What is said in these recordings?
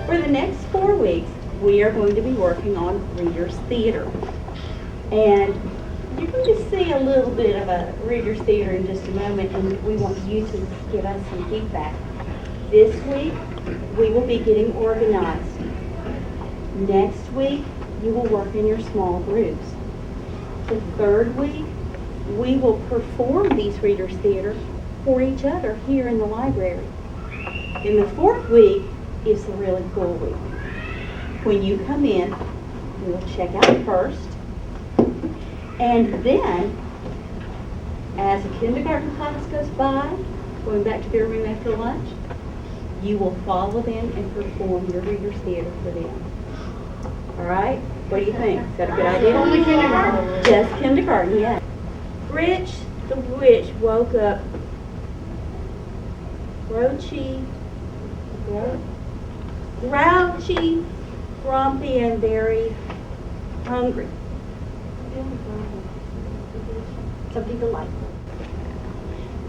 For the next 4 weeks, we are going to be working on Readers Theater. And you're going to see a little bit of a Readers Theater in just a moment, and we want you to give us some feedback. This week, we will be getting organized. Next week, you will work in your small groups. The third week, we will perform these Readers Theater for each other here in the library. In the fourth week is the really cool week. When you come in, we will check out first, and then, as the kindergarten class goes by, going back to their room after lunch, you will follow them and perform your Readers Theater for them. All right? What do you think? Is that a good idea? Only kindergarten? Just kindergarten, yeah. Rich the witch woke up grouchy, grumpy, and very hungry. Something delightful.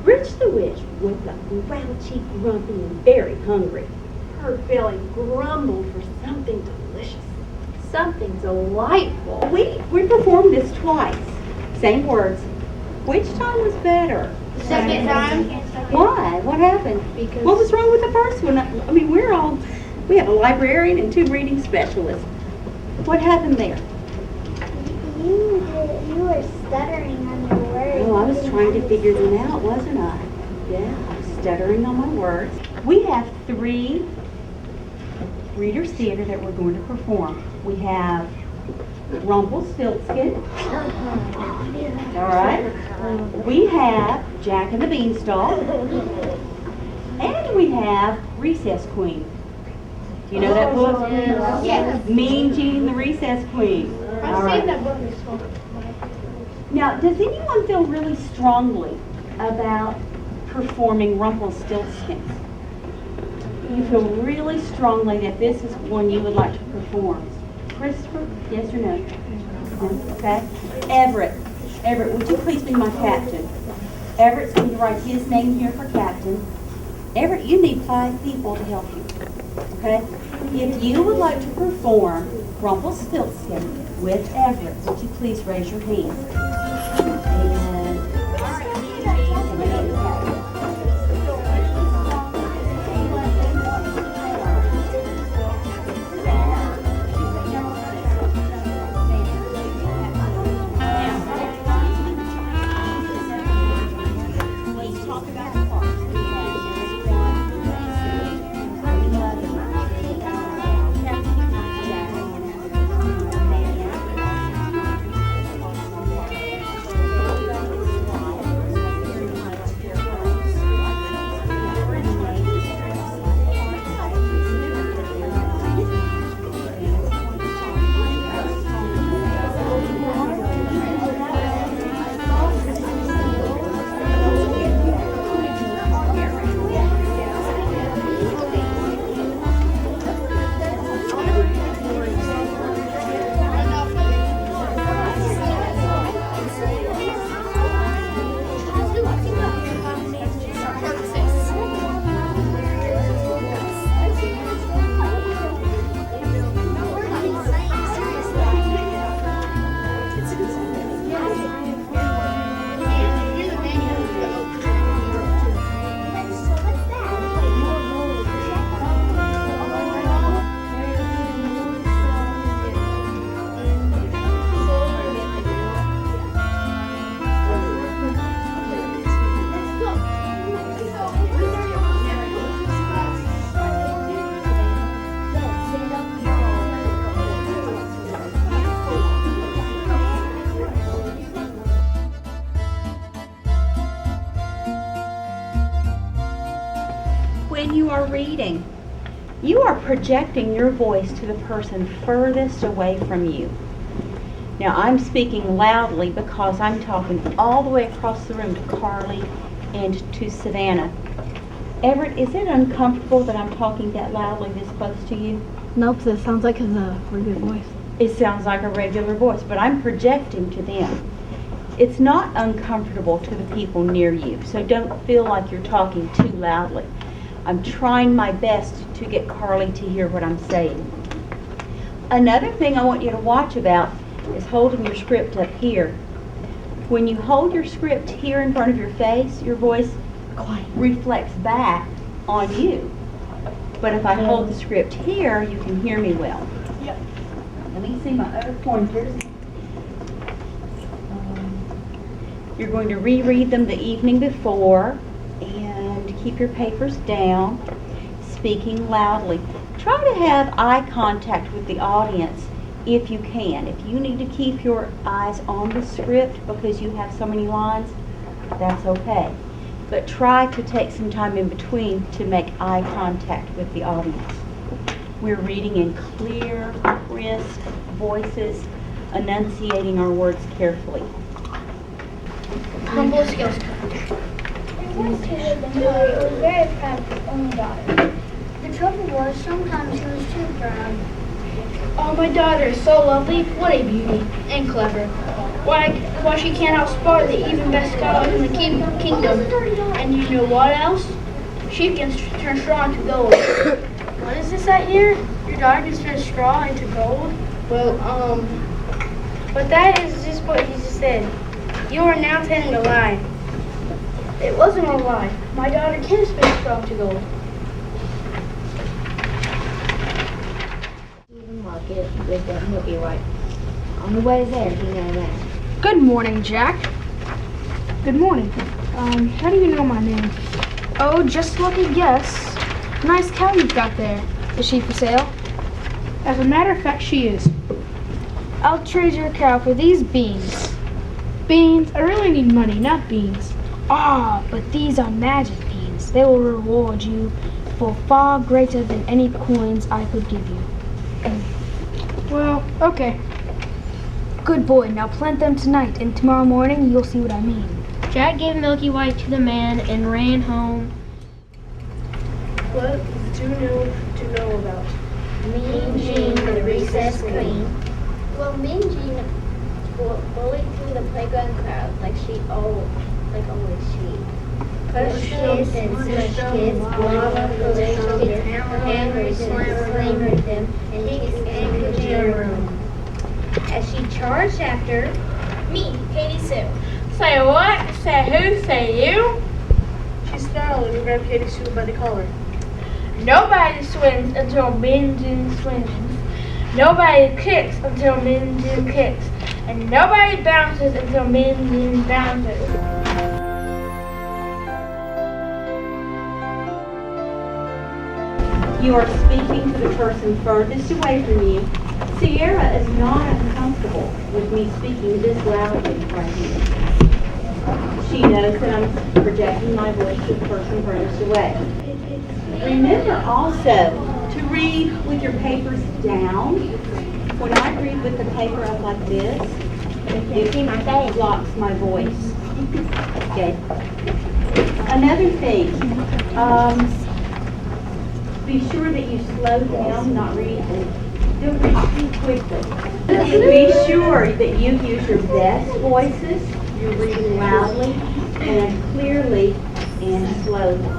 Rich the witch woke up grouchy, grumpy, and very hungry. Her belly grumbled for something delicious, something delightful. We performed this twice. Same words. Which time was better? Second time. Why? What happened? Because What was wrong with the first one? I mean, we have a librarian and 2 reading specialists. What happened there? You were stuttering on your words. Oh, I was trying to figure them out, wasn't I? Yeah, I was stuttering on my words. We have 3 Readers Theater that we're going to perform. We have Rumpelstiltskin. All right. We have Jack and the Beanstalk. And we have Recess Queen. You know that book? Yes. Mean Jean the Recess Queen. All I've seen right. that book before. Now, does anyone feel really strongly about performing Rumpelstiltskin? You feel really strongly that this is one you would like to perform. Christopher, yes or no? No? Okay. Everett, would you please be my captain? Everett's going to write his name here for captain. Everett, you need 5 people to help you. Okay? If you would like to perform Rumpelstiltskin with Everett, would you please raise your hand? When you are reading, you are projecting your voice to the person furthest away from you. Now, I'm speaking loudly because I'm talking all the way across the room to Carly and to Savannah. Everett, is it uncomfortable that I'm talking that loudly this close to you? Nope, that sounds like it's a regular voice. It sounds like a regular voice, but I'm projecting to them. It's not uncomfortable to the people near you, so don't feel like you're talking too loudly. I'm trying my best to get Carly to hear what I'm saying. Another thing I want you to watch about is holding your script up here. When you hold your script here in front of your face, your voice reflects back on you. But if I hold the script here, you can hear me well. Yep. Let me see my other pointers. You're going to reread them the evening before and keep your papers down, speaking loudly. Try to have eye contact with the audience if you can. If you need to keep your eyes on the script because you have so many lines, that's okay. But try to take some time in between to make eye contact with the audience. We're reading in clear, crisp voices, enunciating our words carefully. Humble skills. Once he lived in Hawaii, he was very proud of his only daughter. The trouble was, sometimes he was too proud. Oh, my daughter is so lovely. What a beauty. And clever. Why she can't outsmart the even best scholar in the kingdom. And you know what else? She can turn straw into gold. What is this I hear? Your daughter can turn straw into gold? Well, but that is just what he just said. You are now telling a lie. It wasn't a lie. My daughter can spin straw to gold. Even market with that Milky Way. On the way there, you know that. Good morning, Jack. Good morning. How do you know my name? Oh, just lucky guess. Nice cow you've got there. Is she for sale? As a matter of fact, she is. I'll trade your cow for these beans. Beans? I really need money, not beans. Ah, but these are magic beans. They will reward you for far greater than any coins I could give you. Well, okay. Good boy. Now plant them tonight, and tomorrow morning you'll see what I mean. Jack gave Milky White to the man and ran home. What do you know about? Mean Jean, the recess queen. Well, Mean Jean bullied through the playground crowd like always she. Push kids and smush kids, lava collected kids, hammered them, slammered them, and kicked and cajolered. As she charged after, Me, Katie Sue. Say what? Say who? Say you? She snarled and grabbed Katie Sue by the collar. Nobody swings until Min Jin swings. Nobody kicks until Min Jin kicks. And nobody bounces until Min Jin bounces. You are speaking to the person furthest away from you. Sierra is not uncomfortable with me speaking this loudly right here. She knows that I'm projecting my voice to the person furthest away. Remember also to read with your papers down. When I read with the paper up like this, it blocks my voice. Okay. Another thing, be sure that you slow down, not read. Don't read too quickly. Be sure that you use your best voices. You're reading loudly and clearly and slowly.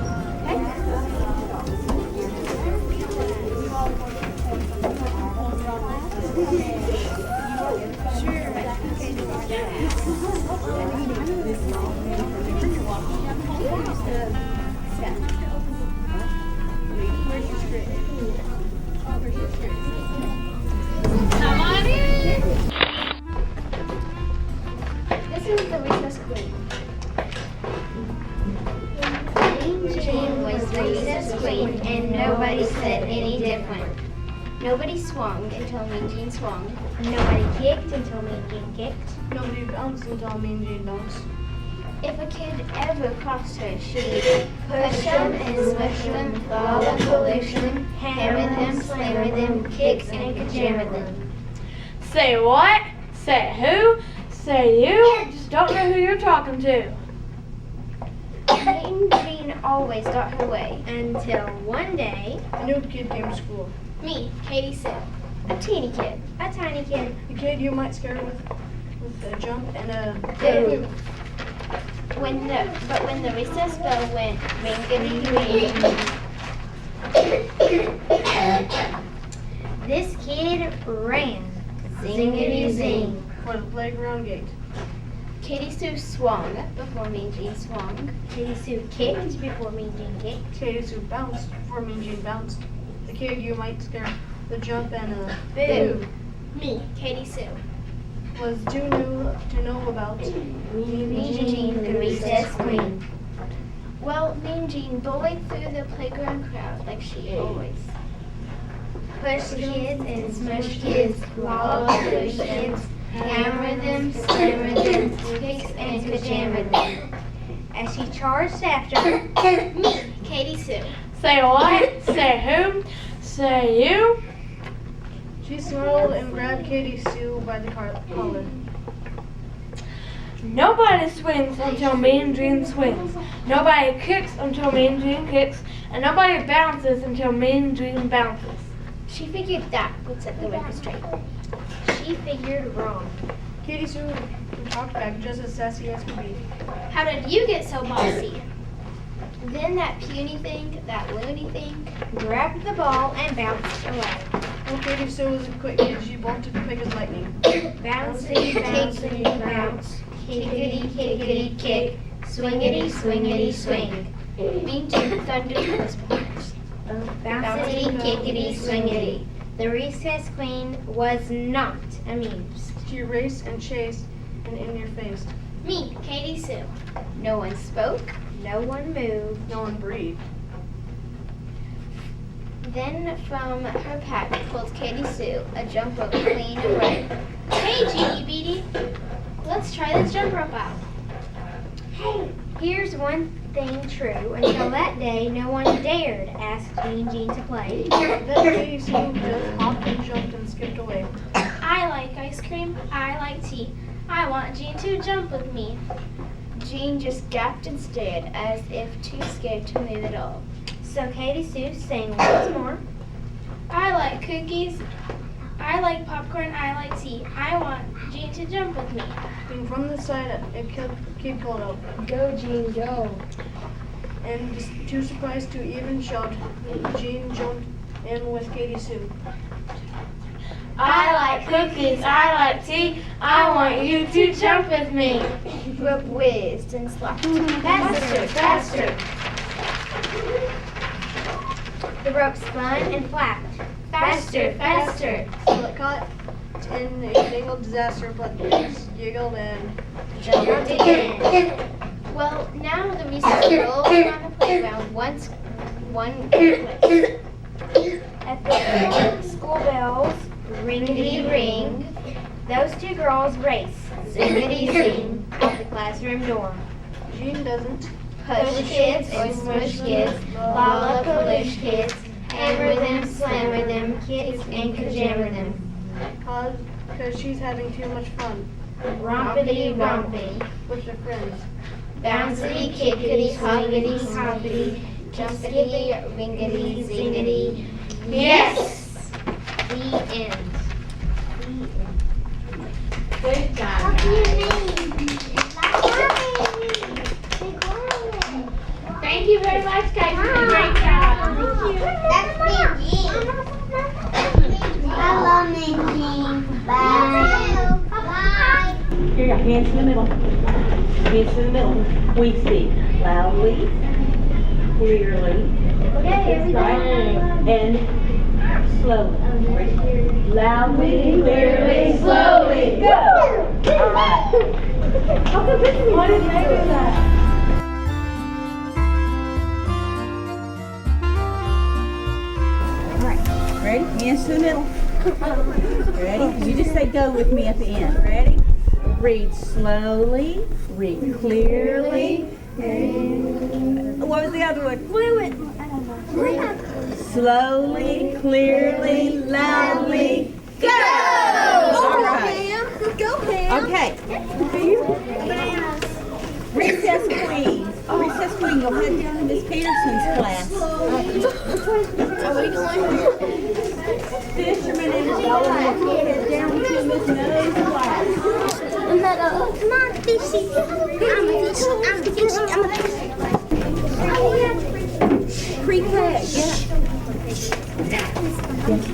This is the recess queen. Mean Jean was the recess queen, and nobody said any different. Nobody swung until Mean Jean swung. Nobody kicked until Mean Jean kicked. Nobody bounced until Mean Jean bounced. If a kid ever crossed her, she'd push them and smush them, lava collision them, hammer them, slammer them, kick and kajammer them. Say what? Say who? Say you? Just don't know who you're talking to. Mean Jean always got her way. Until one day, A new kid came to school. Me, Katie Sue. A teeny kid. a tiny kid, A kid you might scare with a jump and a Dude. When the recess bell went ring-a-ding-ring, This kid ran, zingity-zing, for the playground gate. Katie Sue swung before Mean Jean swung. Katie Sue kicked before Mean Jean kicked. Katie Sue bounced before Mean Jean bounced. The kid you might scare, the jump and a Boo. Me, Katie Sue. was too new to know about. Mean Jean, the recess queen. Well, Mean Jean bullied through the playground crowd like she always. Push kids and smush kids, lollipop push kids, hammer them, slammer them, kicks and pajama them. As she charged after me, Katie Sue. Say what? Say whom? Say you? She snarled and grabbed Katie Sue by the collar. Nobody swings until Mean Jean swings. Nobody kicks until Mean Jean kicks. And nobody bounces until Mean Jean bounces. She figured that would set the record straight. She figured wrong. Katie Sue talked back just as sassy as could be. How did you get so bossy? Then that puny thing, that loony thing, grabbed the ball and bounced away. Oh, Katie Sue was a quick kid. She bolted quick as lightning. Bouncy, bouncy, bounce. Kickity, kickity, kick. Swingity, swingity, swing. Mean Jean thundered those parts. Bouncy, kickity, swingity. The recess queen was not amused. She raced and chased and in your face. Me, Katie Sue. No one spoke, no one moved. No one breathed. Then from her pack pulled Katie Sue a jump rope clean and right. Hey, Jeannie Beanie, let's try this jump rope out. Hey, here's one thing true. Until that day, no one dared ask Mean Jean to play. Then Katie Sue just hopped and jumped and skipped away. I like ice cream. I like tea. I want Jean to jump with me. Jean just gasped and stared as if too scared to move at all. So Katie Sue sang once more. I like cookies. I like popcorn. I like tea. I want Jean to jump with me. And from the side, a kid called out, Go, Jean, go. and just too surprised to even shout, Jean jumped in with Katie Sue. I like cookies. I like tea. I want you to jump with me. Rope whizzed and slapped. Faster, faster. The rope spun and flapped. Faster, faster. So it caught in a tangled disaster, but giggled and Jumped again. Well, now the recess rolled around the playground one place. At the school bells, ringity ring, those two girls race, zingity zing, out the classroom door. Jean doesn't. Push kids and smush kids, lollipop kids, hammer them, slammer them, kicks and pajama them. Because she's having too much fun Rompity rompity, with her friends. bouncity kickity, hoppity hoppity, jumpity ringity zingity. Yes! The end. Good job. Thank you very much, guys. You did a great job. That's Mean Jean. I love Mean Jean. Bye. Bye. Here you go, hands in the middle. Hands in the middle. We speak loudly, clearly, right, and slowly. Ready? Loudly, clearly, slowly. Go! All right. What did they do that? Ready? Hands to the middle. Ready? You just say go with me at the end. Ready? Read slowly, read clearly. What was the other one? Fluid. Slowly, clearly, loudly, go! All right. Go, Pam. Okay. Recess Queen. Recess Queen, you'll head down to Miss Peterson's class. Fisherman and Sheldon, you'll head down to Miss No's class. Come on, fishy. I'm a fishy. Pre-K, yeah. Where's the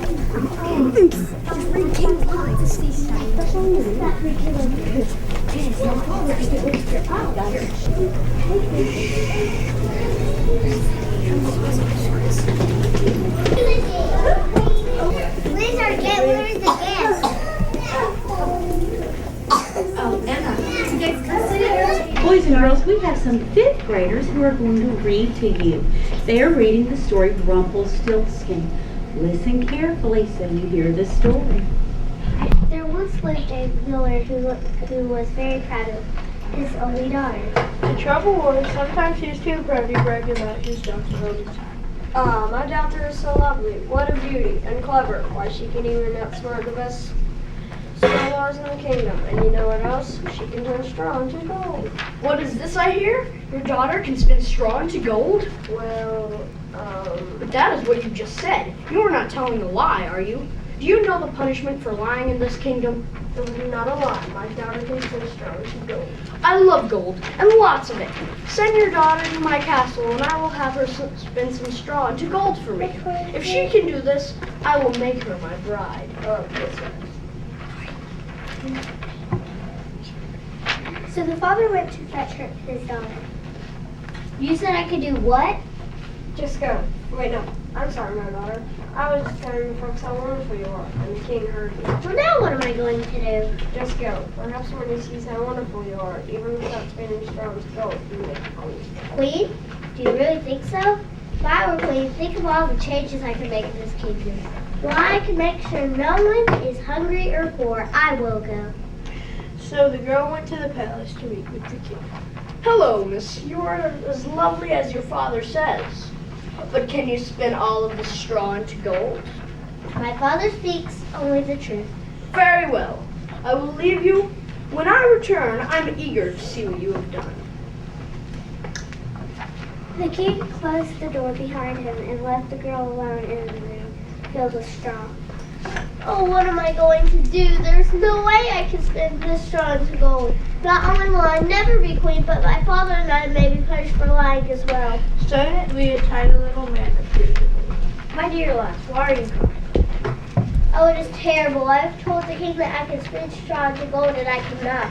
guest? Boys and girls, we have some fifth graders who are going to read to you. They are reading the story Rumpelstiltskin. Listen carefully so you hear the story. There once lived a miller who was very proud of his only daughter. The trouble was, sometimes he was too proud to brag about his daughter. My daughter is so lovely. What a beauty and clever. Why, she can even outsmart the best scholars in the kingdom. And you know what else? She can turn straw into gold. What is this I hear? Your daughter can spin straw into gold? Well, But that is what you just said. You are not telling a lie, are you? Do you know the punishment for lying in this kingdom? it was not a lie. My daughter can turn straw into gold. I love gold, and lots of it. Send your daughter to my castle, and I will have her spin some straw into gold for me. If she can do this, I will make her my bride. So the father went to fetch his daughter. You said I could do what? Just go. Wait, no. I'm sorry, my daughter. I was just telling the folks how wonderful you are, and the king heard you. Well, now what am I going to do? Just go. Perhaps when he sees how wonderful you are, even without spinning straw into gold, he may promise. Queen? Do you really think so? If I were queen, think of all the changes I could make in this kingdom. Well, I can make sure no one is hungry or poor. I will go. So the girl went to the palace to meet with the king. Hello, miss. You are as lovely as your father says. But can you spin all of the straw into gold? My father speaks only the truth. Very well. I will leave you. When I return, I'm eager to see what you have done. The king closed the door behind him and left the girl alone in the room filled with straw. Oh, what am I going to do? There's no way I can spin this straw into gold. Not only will I never be queen, but my father and I may be punished for lying as well. Suddenly, a tiny little man appeared to me. My dear lass, why are you crying? Oh, it is terrible. I have told the king that I can spin straw into gold and I cannot.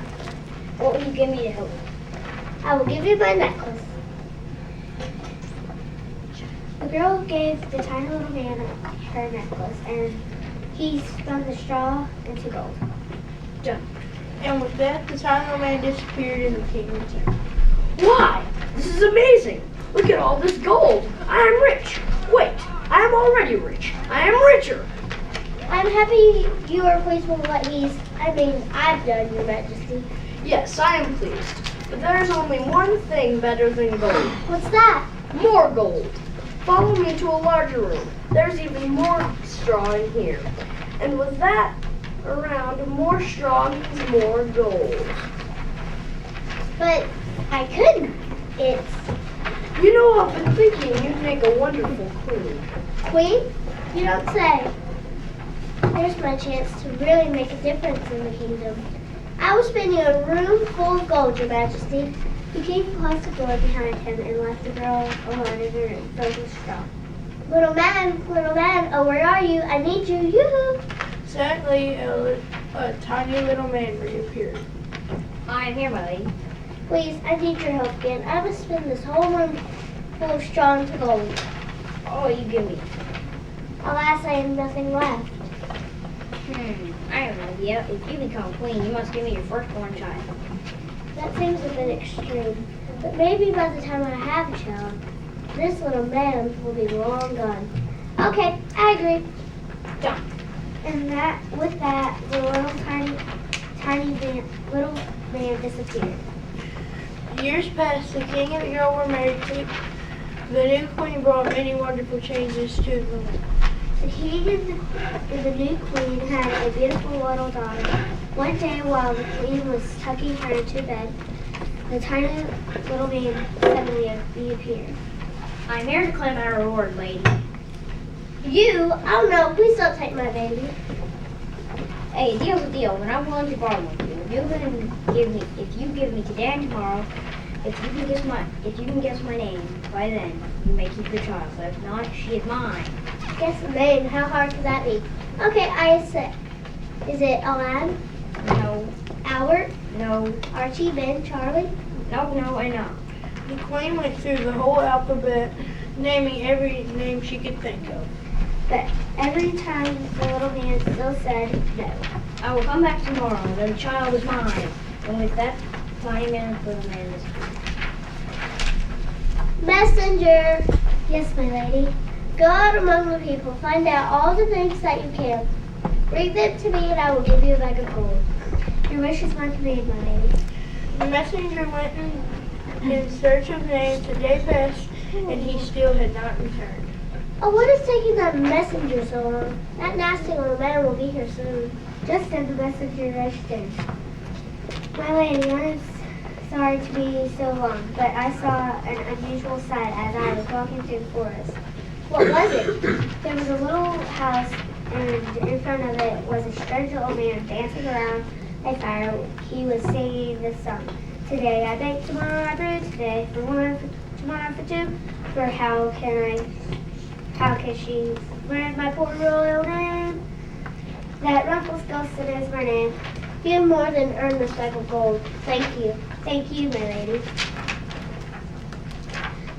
What will you give me to help? I will give you my necklace. The girl gave the tiny little man her necklace, and he spun the straw into gold. Done. And with that, the tiny little man disappeared in the king's tent. Why? This is amazing. Look at all this gold. I am rich. Wait, I am already rich. I am richer. I'm happy you are pleased with what I've done, Your Majesty. Yes, I am pleased. But there is only one thing better than gold. What's that? More gold. Follow me to a larger room. There's even more straw in here. And with that around, more straw means more gold. But I couldn't. It's You know, I've been thinking you'd make a wonderful queen. queen? You don't say. There's my chance to really make a difference in the kingdom. I will spin you a room full of gold, Your Majesty. The king closed the door behind him and left the girl alone in the room filled with straw. Little man, oh, where are you? I need you, yoo-hoo! Suddenly, a tiny little man reappeared. I am here, my lady. Please, I need your help again. I must spin this whole room full of straw into gold. Oh, you give me. Alas, I have nothing left. I have an idea. If you become queen, you must give me your firstborn child. That seems a bit extreme, but maybe by the time I have a child, this little man will be long gone. Okay, I agree. Done. And with that, the little man disappeared. Years passed, the king and the girl were married. The new queen brought many wonderful changes to the land. The king and the new queen had a beautiful little daughter. One day, while the queen was tucking her into bed, the tiny little man suddenly reappeared. I'm here to claim my reward, lady. You? Oh no, please don't take my baby. Hey, deal's a deal, and I'm willing to bargain with you. If you give me today and tomorrow, if you can guess my name, by then you may keep your child. But if not, she is mine. Guess the name. How hard could that be? Okay, Isaac. Is it Alan? No, Albert? no, Archie? Ben? Charlie? no, and no. The queen went through the whole alphabet, naming every name she could think of. But every time the little man still said no. I will come back tomorrow. The child is mine. And with that, tiny man and little man disappeared. Messenger! Yes, my lady. Go out among the people, find out all the things that you can. Bring them to me and I will give you a bag of gold. Your wish is my command, my lady. The messenger went in search of names. A day passed, and he still had not returned. Oh, what is taking that messenger so long? That nasty little man will be here soon. Just then the messenger rushed in. My lady, I'm sorry to be so long, but I saw an unusual sight as I was walking through the forest. What was it? There was a little house, and in front of it was a strange little man dancing around a fire. He was singing this song. Today I bake, tomorrow I brew, today for one, tomorrow for two. For how can she learn my poor royal name? That Rumpelstiltskin is my name. You more than earned this bag of gold. Thank you, my lady.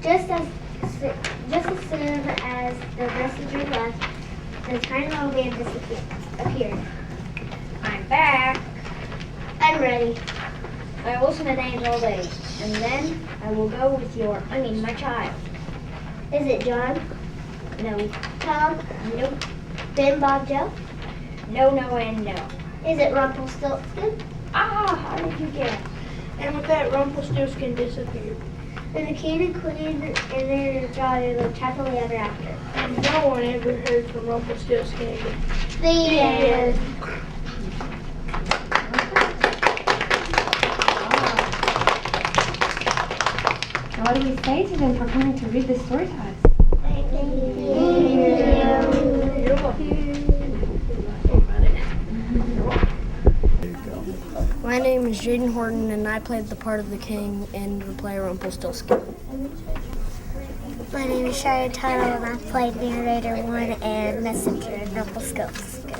Just as soon as the messenger left, the tiny little man appeared. I'm back. I'm ready. I will listen to names all day. And then I will go with my child. Is it John? No, Tom? nope, Ben, Bob, Joe? no, and no. Is it Rumpelstiltskin? Ah, how did you guess? And with that, Rumpelstiltskin disappeared. And the king and queen and their daughter lived happily ever after. And no one ever heard from Rumpelstiltskin again. The end. Now, what do we say to them for coming to read this story to us? Thank you. You're welcome. My name is Jaden Horton, and I played the part of the king in the play Rumpelstiltskin. My name is Shia Tuttle, and I played Narrator 1 and Messenger in Rumpelstiltskin.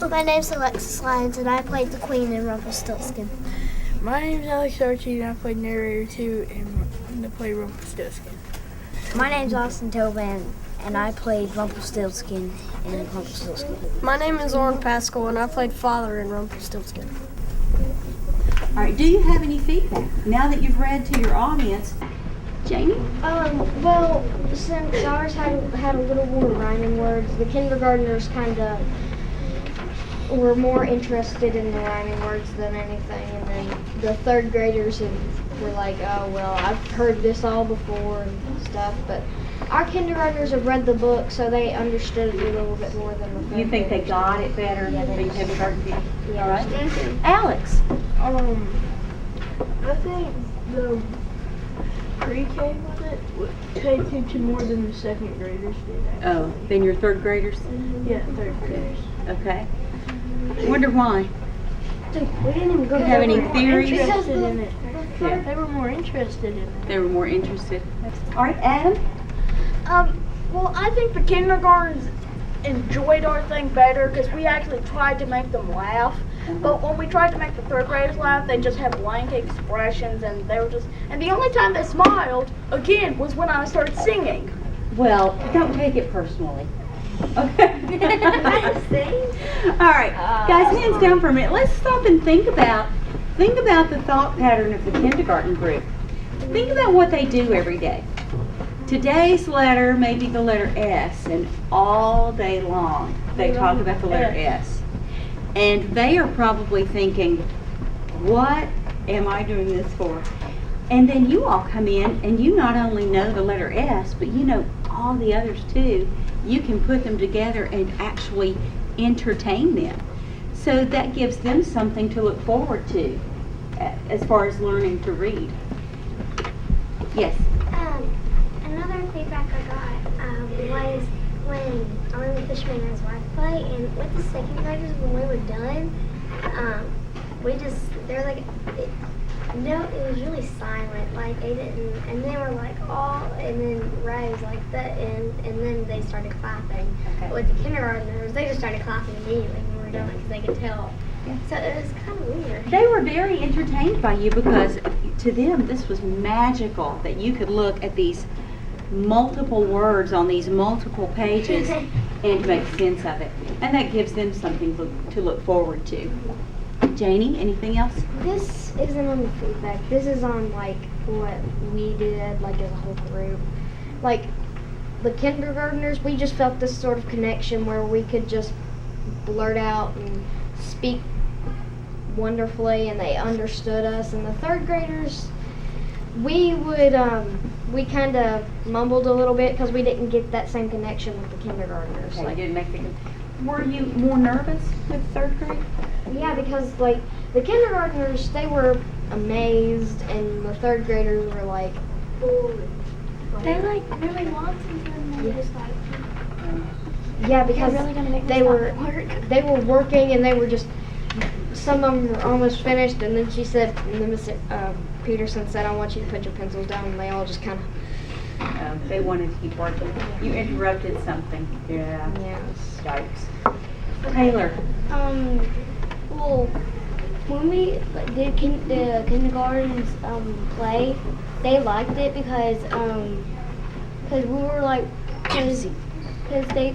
My name's Alexis Lyons, and I played the Queen in Rumpelstiltskin. My name's Alex Archie, and I played Narrator 2 in the play Rumpelstiltskin. My name's Austin Tobin, and I played Rumpelstiltskin in Rumpelstiltskin. My name is Lauren Pascal, and I played Father in Rumpelstiltskin. All right, do you have any feedback now that you've read to your audience? Jamie? Well, since ours had a little more rhyming words, the kindergartners kind of were more interested in the rhyming words than anything, and then the third graders were like, oh, well, I've heard this all before and stuff, but our kindergartners have read the book, so they understood it a little bit more than the third You think they graders. got it better than kindergarten did? Yeah. All right. Alex? I think the pre-K with it would pay attention more than the second graders did. Oh, then your third graders? Yeah, third graders. Okay. Wonder why? We didn't even go Do you have any more theories? interested in it. Yeah. They were more interested in it. They were more interested. All right, Adam? Well, I think the kindergartens enjoyed our thing better because we actually tried to make them laugh. But when we tried to make the third graders laugh, they just had blank expressions, and they were just. And the only time they smiled again was when I started singing. Well, don't take it personally. Okay. All right, guys, hands down for a minute. Let's stop and think about the thought pattern of the kindergarten group. Think about what they do every day. Today's letter may be the letter S, and all day long they talk about the letter S. And they are probably thinking, what am I doing this for? And then you all come in and you not only know the letter S, but you know all the others too. You can put them together and actually entertain them. So that gives them something to look forward to as far as learning to read. Yes? Another feedback I got was when Arlen Fishman and his wife play, and with the second graders, when we were done, they're like, No, it was really silent. Like they didn't, and they were like all, and then Ray was like the end, and then they started clapping. Okay. With the kindergartners, they just started clapping immediately when we were done because they could tell. So it was kind of weird. They were very entertained by you because to them this was magical that you could look at these multiple words on these multiple pages and make sense of it. And that gives them something to look forward to. Janie, anything else? This isn't on the feedback. This is on like what we did like as a whole group. Like the kindergartners, we just felt this sort of connection where we could just blurt out and speak wonderfully and they understood us. And the third graders, we would we kind of mumbled a little bit because we didn't get that same connection with the kindergartners. Okay, Like, you didn't make the. Were you more nervous with third grade? yeah, because like the kindergartners, they were amazed, and the third graders were like, They like really wanted to, and they just like, yeah, because really gonna make they this were not work. they were working and they were just. Some of them were almost finished, and then she said, and then Mr. Peterson said, "I want you to put your pencils down," and they all just kind of. They wanted to keep working. You interrupted something. Yeah. Yes. Yikes. Taylor. Well, when we did the kindergarten's play, they liked it because we were like, because they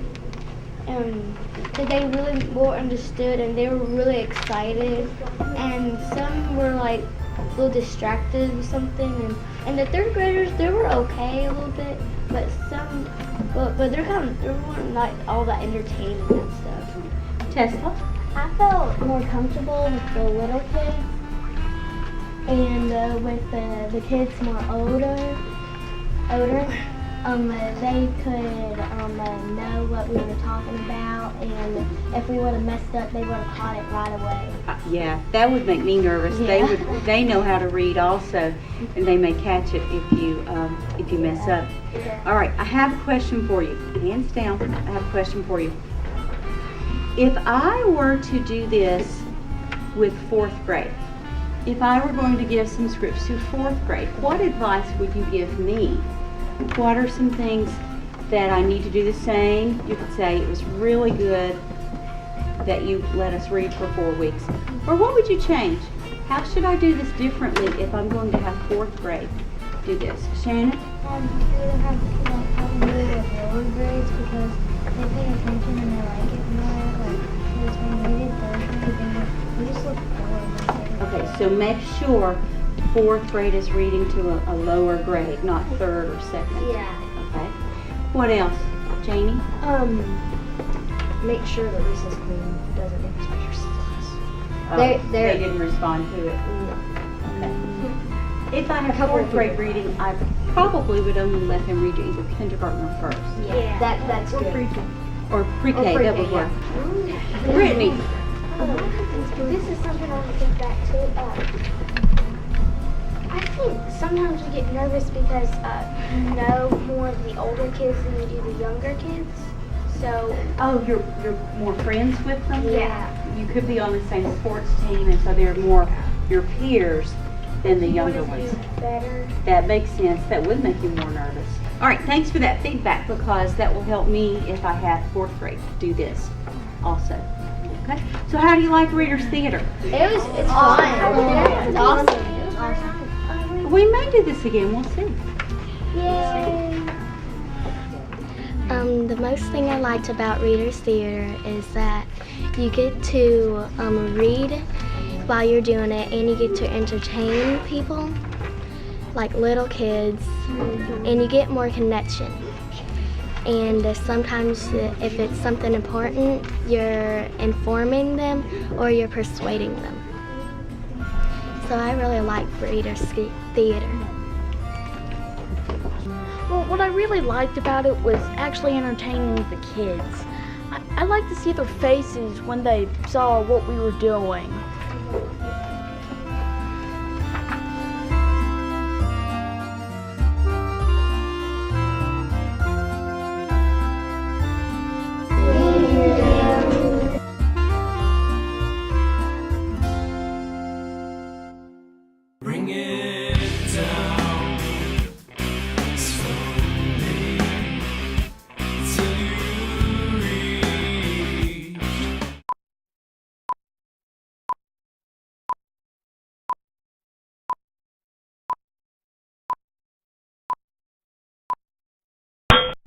really more understood and they were really excited, and some were like a little distracted with something, and the third graders, they were okay a little bit, but they weren't like all that entertaining and stuff. Tesla. I felt more comfortable with the little kids and with the kids more older, they could know what we were talking about, and if we would have messed up, they would have caught it right away. Yeah, that would make me nervous. Yeah. They know how to read also, and they may catch it if you mess up. All right, I have a question for you. Hands down, I have a question for you. If I were to do this with fourth grade, if I were going to give some scripts to fourth grade, what advice would you give me? What are some things that I need to do the same? You could say it was really good that you let us read for 4 weeks. Or what would you change? How should I do this differently if I'm going to have fourth grade do this? Shannon? You would have probably with lower grades because they pay attention and they like it more. Like, because when we did third grade, we just looked forward. Okay, so make sure fourth grade is reading to a lower grade, not third or second. Yeah. Okay. What else? Janie? Make sure that recess queen doesn't interrupt your class. Oh, They- they they're- didn't respond to it. Okay. If I have fourth grade reading, I probably would only let them read to either kindergarten or first. Yeah. That's good. Or pre-K, Or that pre-K, would work. yeah. Brittany? This is something I want to think back to. I think sometimes we get nervous because you know more of the older kids than you do the younger kids. So Oh, you're more friends with them? yeah. You could be on the same sports team, and so they're more your peers than the younger ones. Better. That makes sense. That would make you more nervous. All right, thanks for that feedback because that will help me if I have fourth grade do this also. Okay. So how do you like Readers Theater? It's fun. It's awesome. It was awesome. We may do this again. We'll see. Yay. The most thing I liked about Readers Theater is that you get to read while you're doing it, and you get to entertain people, like little kids, and you get more connection. And sometimes if it's something important, you're informing them or you're persuading them. So I really like Readers Theater. Well, what I really liked about it was actually entertaining the kids. I liked to see their faces when they saw what we were doing. Bring singing.